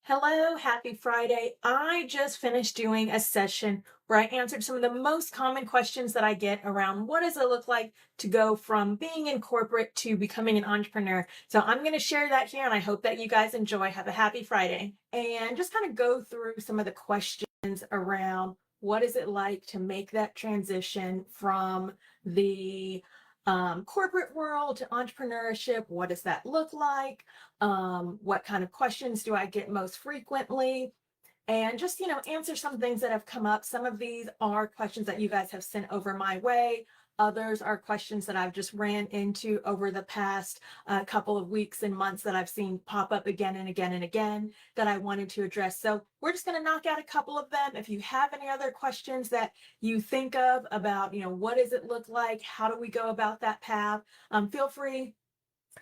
Hello, happy Friday. I just finished doing a session where I answered some of the most common questions that I get around what does it look like to go from being in corporate to becoming an entrepreneur. So I'm going to share that here and I hope that you guys enjoy. Have a happy Friday. And just kind of go through some of the questions around what is it like to make that transition from the corporate world to entrepreneurship. What does that look like? What kind of questions do I get most frequently? And just, answer some things that have come up. Some of these are questions that you guys have sent over my way. Others are questions that I've just ran into over the past couple of weeks and months that I've seen pop up again and again and again that I wanted to address. So we're just going to knock out a couple of them. If you have any other questions that you think of about, what does it look like? How do we go about that path? Feel free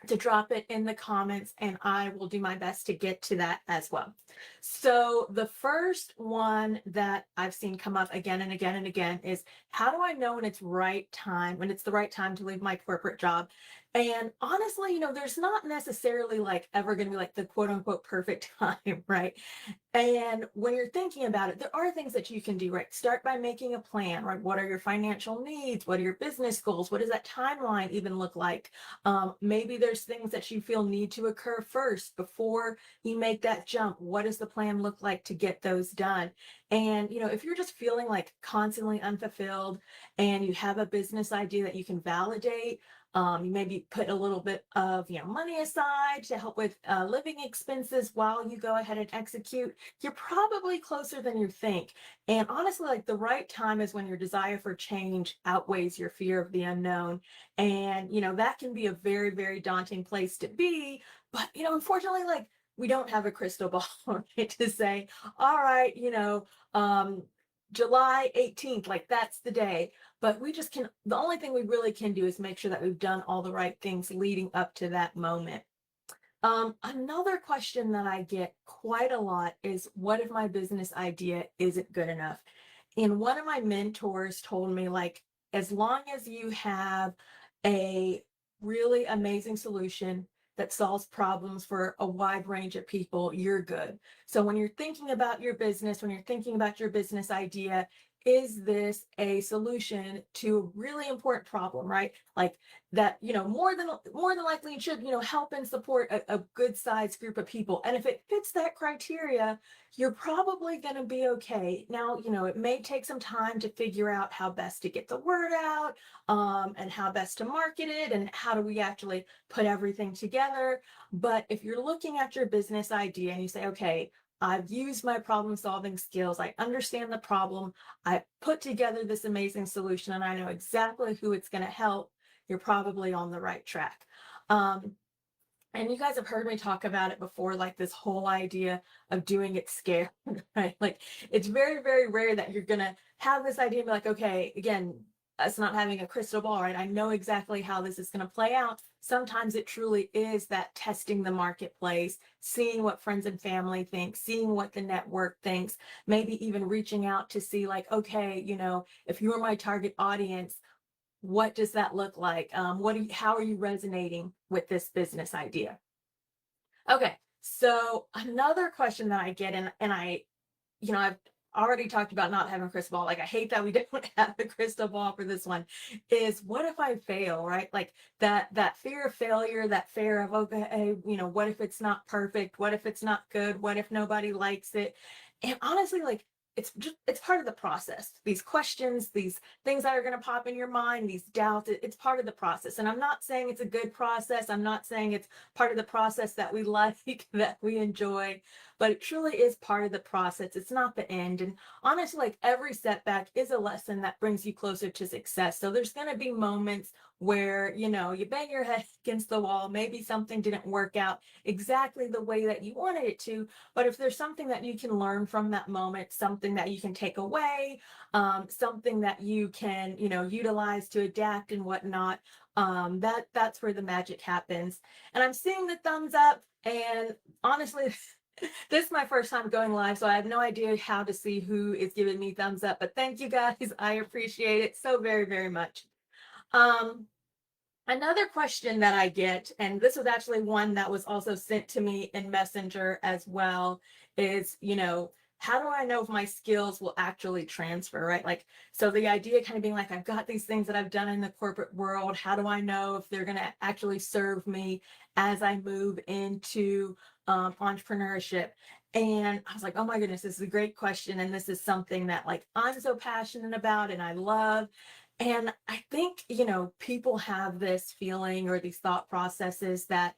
to drop it in the comments and I will do my best to get to that as well. So the first one that I've seen come up again and again and again is how do I know when it's the right time to leave my corporate job? And honestly, there's not necessarily like ever going to be like the quote unquote perfect time, right? And when you're thinking about it, there are things that you can do, right? Start by making a plan, right? What are your financial needs? What are your business goals? What does that timeline even look like? Maybe there's things that you feel need to occur first before you make that jump. What does the plan look like to get those done? And, if you're just feeling like constantly unfulfilled and you have a business idea that you can validate, you maybe put a little bit of money aside to help with living expenses while you go ahead and execute. You're probably closer than you think. And honestly, like the right time is when your desire for change outweighs your fear of the unknown. And that can be a very, very daunting place to be. But unfortunately, like we don't have a crystal ball right, to say, all right, July 18th, like that's the day. But the only thing we really can do is make sure that we've done all the right things leading up to that moment. Another question that I get quite a lot is what if my business idea isn't good enough? And one of my mentors told me, like, as long as you have a really amazing solution that solves problems for a wide range of people, you're good. So when you're thinking about your business, when you're thinking about your business idea, is this a solution to a really important problem, right? Like that, more than likely it should, help and support a good sized group of people. And if it fits that criteria, you're probably going to be okay. Now, it may take some time to figure out how best to get the word out, and how best to market it, and how do we actually put everything together. But if you're looking at your business idea and you say, okay, I've used my problem solving skills, I understand the problem, I put together this amazing solution, and I know exactly who it's going to help, you're probably on the right track. Um, and you guys have heard me talk about it before, like this whole idea of doing it scared, right? Like it's very, very rare that you're gonna have this idea and be like, okay, again, us not having a crystal ball, right? I know exactly how this is gonna play out. Sometimes it truly is that testing the marketplace, seeing what friends and family think, seeing what the network thinks, maybe even reaching out to see, like, okay, if you're my target audience, what does that look like? How are you resonating with this business idea? Okay, so another question that I get, and I've already talked about not having a crystal ball. Like, I hate that we don't have a crystal ball for this one. Is what if I fail, right? Like that fear of failure, that fear of, okay, what if it's not perfect? What if it's not good? What if nobody likes it? And honestly, like it's part of the process. These questions, these things that are going to pop in your mind, these doubts, it's part of the process. And I'm not saying it's a good process. I'm not saying it's part of the process that we like, that we enjoy, but it truly is part of the process. It's not the end. And honestly, like every setback is a lesson that brings you closer to success. So there's going to be moments where, you bang your head against the wall. Maybe something didn't work out exactly the way that you wanted it to. But if there's something that you can learn from that moment, something that you can take away, something that you can, utilize to adapt and whatnot, that's where the magic happens. And I'm seeing the thumbs up. And honestly, this is my first time going live, so I have no idea how to see who is giving me thumbs up. But thank you guys. I appreciate it so very, very much. Um, Another question that I get, and this was actually one that was also sent to me in Messenger as well, is, how do I know if my skills will actually transfer, right? Like, so the idea kind of being like, I've got these things that I've done in the corporate world. How do I know if they're going to actually serve me as I move into entrepreneurship? And I was like, oh my goodness, this is a great question. And this is something that like I'm so passionate about and I love. And I think, people have this feeling or these thought processes that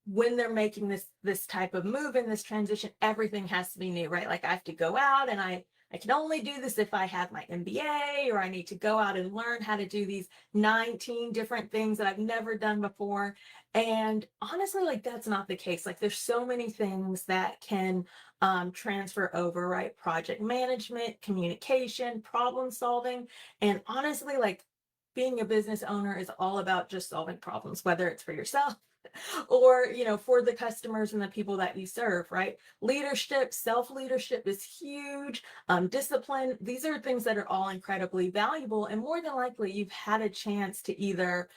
when they're making this type of move in this transition, everything has to be new, right? Like I have to go out and I can only do this if I have my MBA, or I need to go out and learn how to do these 19 different things that I've never done before. And honestly, like that's not the case. Like there's so many things that can transfer over, right? Project management, communication, problem solving. And honestly, like being a business owner is all about just solving problems, whether it's for yourself or for the customers and the people that you serve, right? Leadership, self-leadership is huge. Discipline, these are things that are all incredibly valuable, and more than likely you've had a chance to either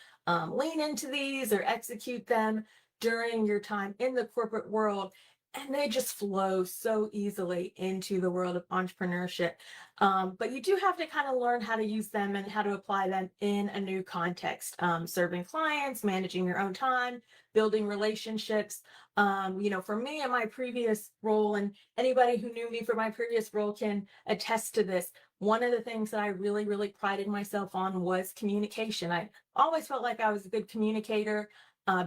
lean into these or execute them during your time in the corporate world, and they just flow so easily into the world of entrepreneurship. But you do have to kind of learn how to use them and how to apply them in a new context. Serving clients, managing your own time, building relationships. For me in my previous role, and anybody who knew me for my previous role can attest to this, one of the things that I really, really prided myself on was communication. I always felt like I was a good communicator.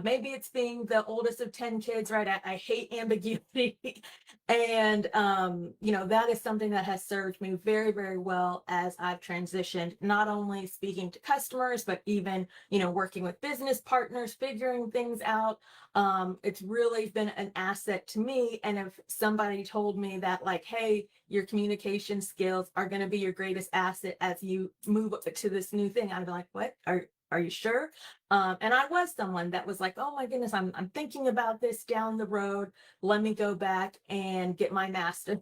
Maybe it's being the oldest of 10 kids, right? I hate ambiguity. And, that is something that has served me very, very well as I've transitioned, not only speaking to customers, but even, working with business partners, figuring things out. It's really been an asset to me. And if somebody told me that, like, hey, your communication skills are going to be your greatest asset as you move to this new thing, I'd be like, what? Are you sure? And I was someone that was like, oh my goodness, I'm thinking about this down the road. Let me go back and get my master's.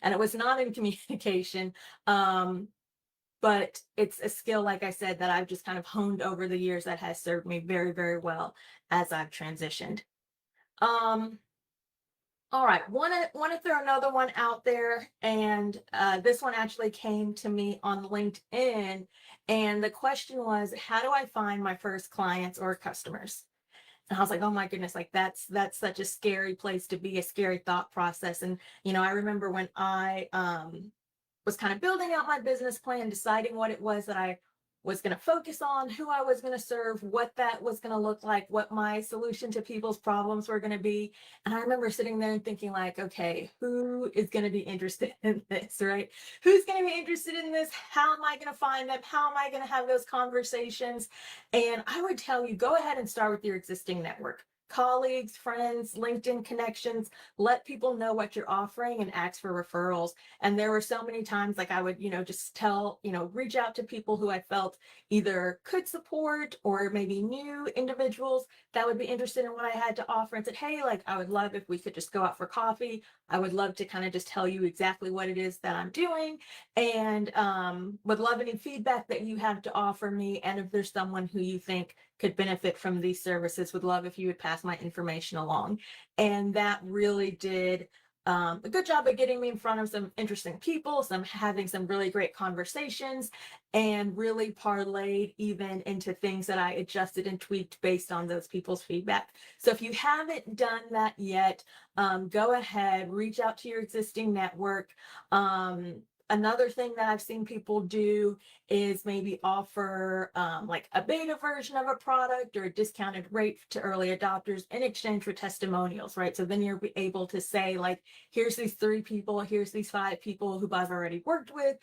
And it was not in communication. But it's a skill, like I said, that I've just kind of honed over the years that has served me very, very well as I've transitioned. Um, all right, want to throw another one out there, and this one actually came to me on LinkedIn, and the question was, how do I find my first clients or customers? And I was like, oh my goodness, like that's such a scary place to be, a scary thought process. And I remember when I was kind of building out my business plan, deciding what it was that I was going to focus on, who I was going to serve, what that was going to look like, what my solution to people's problems were going to be. And I remember sitting there and thinking, like, okay, who is going to be interested in this, right? Who's going to be interested in this? How am I going to find them? How am I going to have those conversations? And I would tell you, go ahead and start with your existing network. Colleagues, friends, LinkedIn connections, let people know what you're offering and ask for referrals. And there were so many times like I would, just tell, reach out to people who I felt either could support or maybe new individuals that would be interested in what I had to offer, and said, hey, like I would love if we could just go out for coffee. I would love to kind of just tell you exactly what it is that I'm doing, and would love any feedback that you have to offer me. And if there's someone who you think could benefit from these services, would love if you would pass my information along. And that really did a good job of getting me in front of some interesting people, some having some really great conversations, and really parlayed even into things that I adjusted and tweaked based on those people's feedback. So if you haven't done that yet, go ahead, reach out to your existing network. Another thing that I've seen people do is maybe offer like a beta version of a product or a discounted rate to early adopters in exchange for testimonials, right? So then you're able to say, like, here's these 3 people, here's these 5 people who I've already worked with,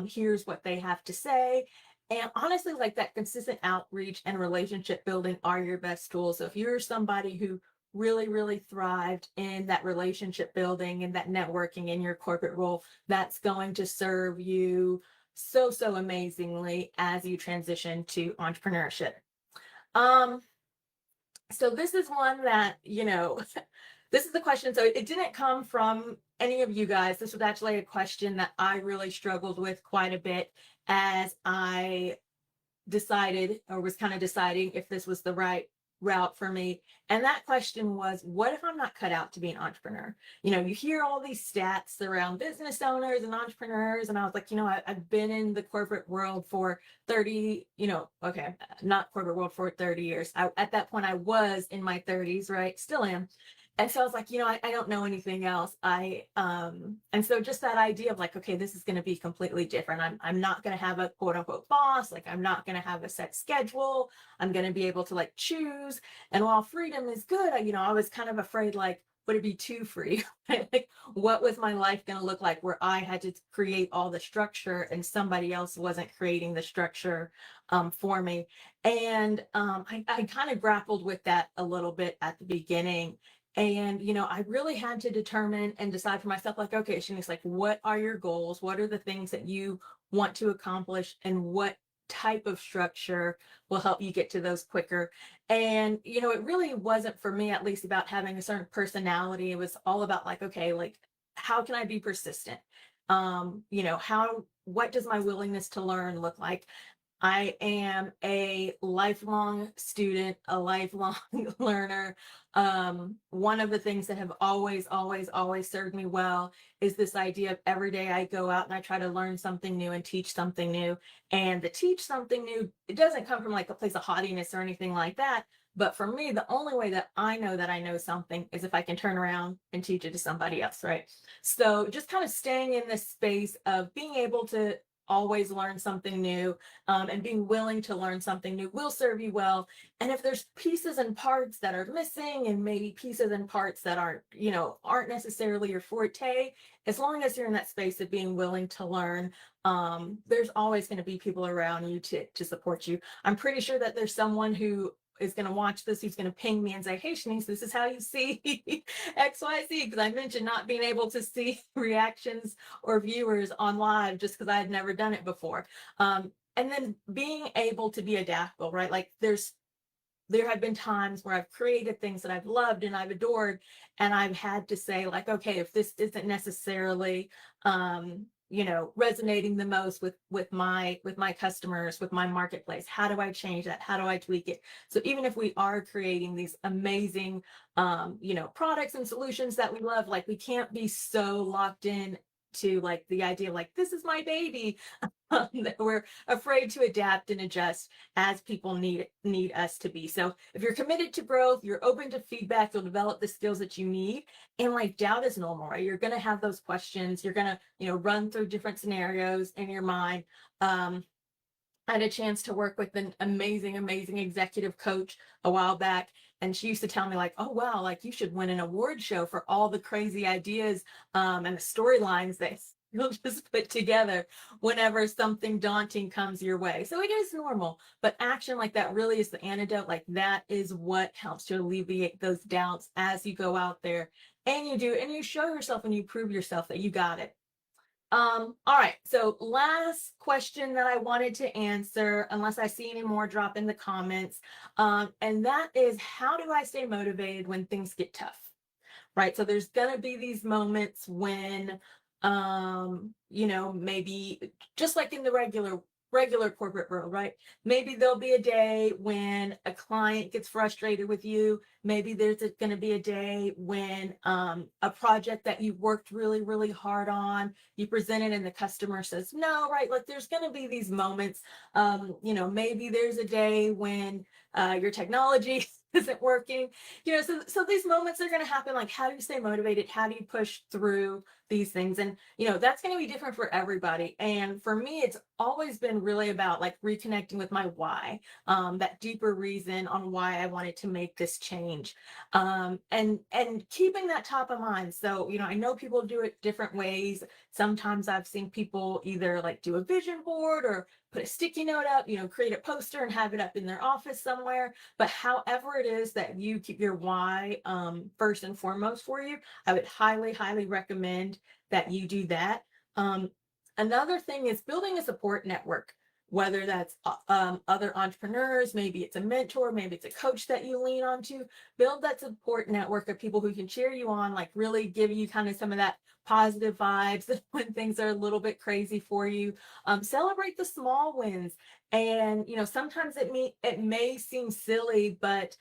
here's what they have to say. And honestly, like that consistent outreach and relationship building are your best tools. So if you're somebody who really, really thrived in that relationship building and that networking in your corporate role, that's going to serve you so, so amazingly as you transition to entrepreneurship. Um, so this is one that, this is the question. So it didn't come from any of you guys. This was actually a question that I really struggled with quite a bit as I decided, or was kind of deciding if this was the right route for me. And that question was, what if I'm not cut out to be an entrepreneur? You hear all these stats around business owners and entrepreneurs. And I was like, I've been in the corporate world for 30, okay, not corporate world for 30 years. At that point, I was in my 30s, right? Still am. And so I was like, I don't know anything else. And so just that idea of like, okay, this is going to be completely different. I'm not going to have a quote unquote boss. Like, I'm not going to have a set schedule. I'm going to be able to like choose. And while freedom is good, I was kind of afraid, like, would it be too free? Right? Like, what was my life going to look like where I had to create all the structure and somebody else wasn't creating the structure for me? And I kind of grappled with that a little bit at the beginning. And, I really had to determine and decide for myself, like, okay, Shanice, like, what are your goals? What are the things that you want to accomplish? And what type of structure will help you get to those quicker? And, it really wasn't for me, at least, about having a certain personality. It was all about like, okay, like, how can I be persistent? What does my willingness to learn look like? I am a lifelong student, a lifelong learner. One of the things that have always, always, always served me well is this idea of every day I go out and I try to learn something new and teach something new. And the teach something new, it doesn't come from like a place of haughtiness or anything like that. But for me, the only way that I know something is if I can turn around and teach it to somebody else, right? So just kind of staying in this space of being able to always learn something new, and being willing to learn something new will serve you well. And if there's pieces and parts that are missing, and maybe pieces and parts that aren't necessarily your forte, as long as you're in that space of being willing to learn, there's always going to be people around you to support you. I'm pretty sure that there's someone who is going to watch this, who's going to ping me and say, hey, Shanice, this is how you see XYZ, because I mentioned not being able to see reactions or viewers on live just because I had never done it before. And then being able to be adaptable, right? Like, there have been times where I've created things that I've loved and I've adored, and I've had to say, like, okay, if this isn't necessarily resonating the most with my customers, with my marketplace, how do I change that? How do I tweak it? So even if we are creating these amazing products and solutions that we love, like, we can't be so locked in to like the idea of like, this is my baby, that we're afraid to adapt and adjust as people need us to be. So if you're committed to growth, you're open to feedback, you'll develop the skills that you need. And like, doubt is normal, right? You're going to have those questions. You're going to, run through different scenarios in your mind. I had a chance to work with an amazing, amazing executive coach a while back. And she used to tell me, like, oh, wow, like, you should win an award show for all the crazy ideas and the storylines that you'll just put together whenever something daunting comes your way. So it is normal, but action like that really is the antidote. Like, that is what helps to alleviate those doubts as you go out there and you show yourself and you prove yourself that you got it. All right, so last question that I wanted to answer, unless I see any more, drop in the comments. And that is, how do I stay motivated when things get tough? Right. So there's gonna be these moments when maybe just like in the regular corporate world, right? Maybe there'll be a day when a client gets frustrated with you. Maybe there's going to be a day when a project that you worked really, really hard on, you present it and the customer says no, right? Like, there's going to be these moments. Maybe there's a day when your technology isn't working. So these moments are going to happen. Like, how do you stay motivated? How do you push through these things? And that's going to be different for everybody. And for me, it's always been really about like reconnecting with my why, that deeper reason on why I wanted to make this change, and keeping that top of mind. So I know people do it different ways. Sometimes I've seen people either like do a vision board or put a sticky note up, create a poster and have it up in their office somewhere. But however it is that you keep your why first and foremost for you, I would highly, highly recommend that you do that. Another thing is building a support network. whether that's other entrepreneurs, maybe it's a mentor, maybe it's a coach that you lean on to. Build that support network of people who can cheer you on, like really give you kind of some of that positive vibes when things are a little bit crazy for you. Celebrate the small wins. And, sometimes it may seem silly, but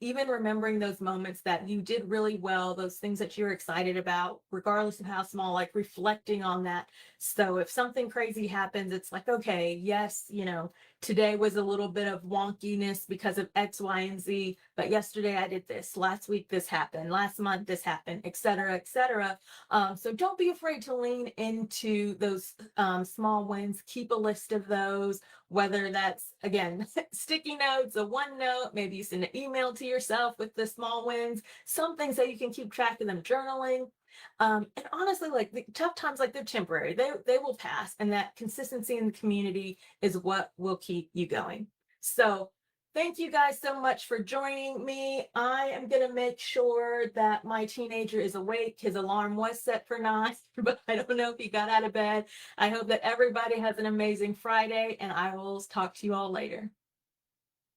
even remembering those moments that you did really well, those things that you're excited about, regardless of how small, like reflecting on that. So if something crazy happens, it's like, okay, yes, today was a little bit of wonkiness because of X, Y, and Z, but yesterday I did this, last week this happened, last month this happened, et cetera, et cetera. So don't be afraid to lean into those small wins. Keep a list of those, whether that's, again, sticky notes, a OneNote, maybe you send an email to yourself with the small wins, something so you can keep track of them, journaling. And honestly, like the tough times, like they're temporary, they will pass, and that consistency in the community is what will keep you going. So thank you guys so much for joining me. I am going to make sure that my teenager is awake. His alarm was set for 9, but I don't know if he got out of bed. I hope that everybody has an amazing Friday, and I will talk to you all later.